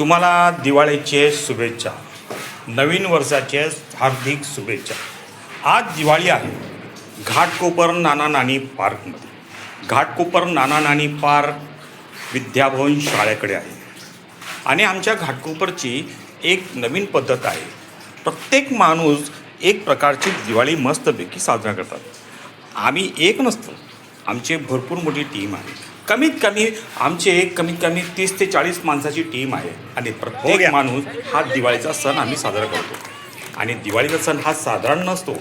तुम्हाला दिवाळीचे शुभेच्छा, नवीन वर्षाचे हार्दिक शुभेच्छा. आज दिवाळी आहे. घाटकोपर नाना नानी पार्कमध्ये. घाटकोपर नाना नानी पार्क विद्याभवन शाळेकडे आहे आणि आमच्या घाटकोपरची एक नवीन पद्धत आहे. प्रत्येक माणूस एक प्रकारची दिवाळी मस्तपैकी साजरा करतात. आम्ही एक नसतो, आमचे भरपूर मोठी टीम आहे. कमीत कमी 30 ते 40 माणसाची टीम आहे आणि प्रत्येक माणूस हा दिवाळीचा सण आम्ही साजरा करतो. आणि दिवाळीचा सण हा साधारण नसतो,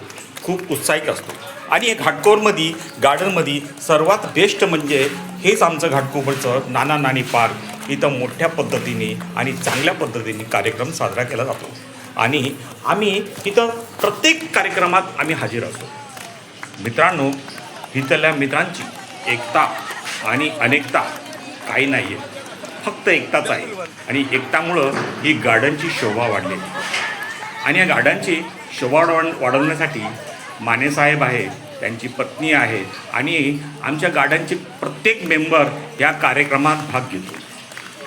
खूप उत्साहिक असतो. आणि घाटकोपरमध्ये गार्डनमध्ये सर्वात बेस्ट म्हणजे हेच आमचं घाटकोपरचं नाना नानी पार्क. इथं मोठ्या पद्धतीने आणि चांगल्या पद्धतीने कार्यक्रम साजरा केला जातो आणि आम्ही इथं प्रत्येक कार्यक्रमात आम्ही हजर असतो. मित्रांनो, इथल्या मित्रांची एकता आणि अनेकता काही नाही आहे, फक्त एकताच आहे. आणि एकतामुळं ही गार्डनची शोभा वाढलेली आणि या गार्डनची शोभा वाढवण्यासाठी मानेसाहेब आहे, त्यांची पत्नी आहे आणि आमच्या गार्डनचे प्रत्येक मेंबर या कार्यक्रमात भाग घेतो.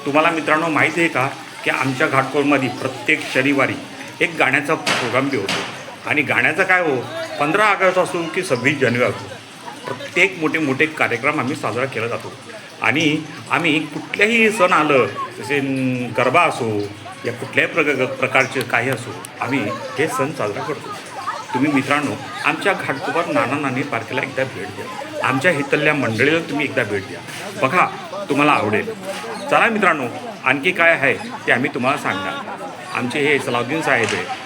तुम्हाला मित्रांनो माहिती आहे का की आमच्या घाटकोपरमध्ये प्रत्येक शनिवारी एक गाण्याचा प्रोग्राम बी होतो. आणि गाण्याचं काय हो, 15 ऑगस्ट असो की 26 जानेवारी असो, प्रत्येक मोठे कार्यक्रम आम्ही साजरा केला जातो. आणि आम्ही कुठल्याही सण आलं, जसे गरबा असो या कुठल्याही प्रकारचे काही असो, आम्ही हे सण साजरा करतो. तुम्ही मित्रांनो आमच्या घाटकोपर नाना नानी पार्कला एकदा भेट द्या. आमच्या इथल्या मंडळीला तुम्ही एकदा भेट द्या, बघा तुम्हाला आवडेल. चला मित्रांनो, आणखी काय आहे ते आम्ही तुम्हाला सांगणार. आमचे हे सलाउद्दीन साहेब आहे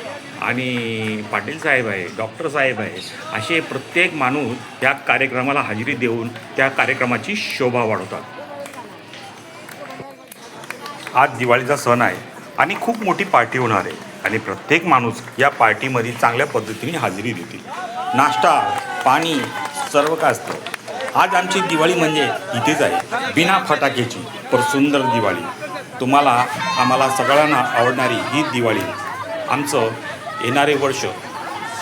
आणि पाटील साहेब आहे, डॉक्टर साहेब आहे, असे प्रत्येक माणूस या कार्यक्रमाला हजेरी देऊन त्या कार्यक्रमाची शोभा वाढवतात. आज दिवाळीचा सण आहे आणि खूप मोठी पार्टी होणार आहे आणि प्रत्येक माणूस या पार्टीमध्ये चांगल्या पद्धतीने हजेरी देतील. नाश्ता पाणी सर्व काय असतं. आज आमची दिवाळी म्हणजे इथेच आहे, बिना फटाक्याची पर सुंदर दिवाळी. तुम्हाला आम्हाला सगळ्यांना आवडणारी ही दिवाळी. आमचं येणारे वर्ष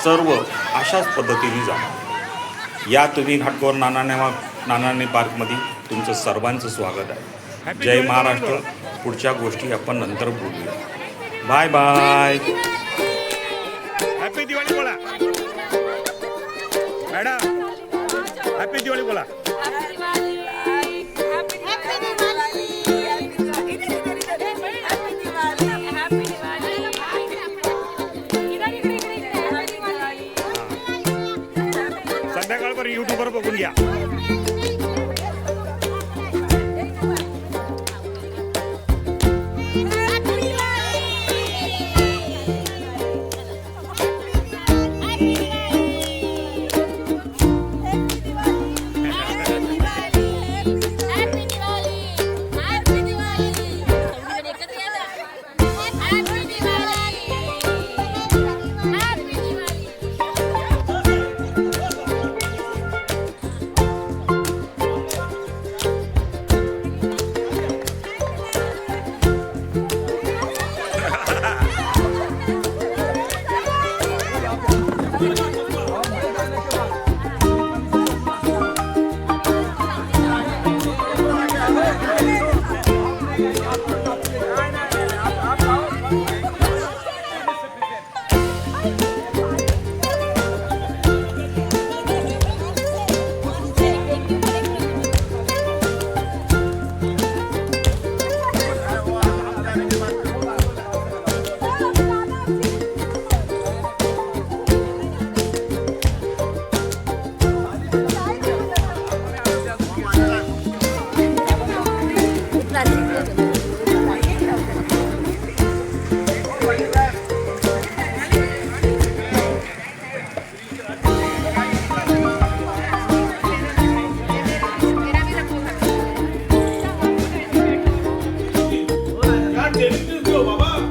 सर्व अशाच पद्धतीने जाणार. या तुम्ही घाटकोपर नाना नानी पार्कमध्ये तुमचं सर्वांचं स्वागत आहे. जय महाराष्ट्र. पुढच्या गोष्टी आपण नंतर बोलूया. Bye bye. हॅपी दिवाळी बोला मॅडम, हॅपी दिवाळी बोला. संध्याकाळवर यूट्यूबवर बघून घ्या. Baby, just go, Baba.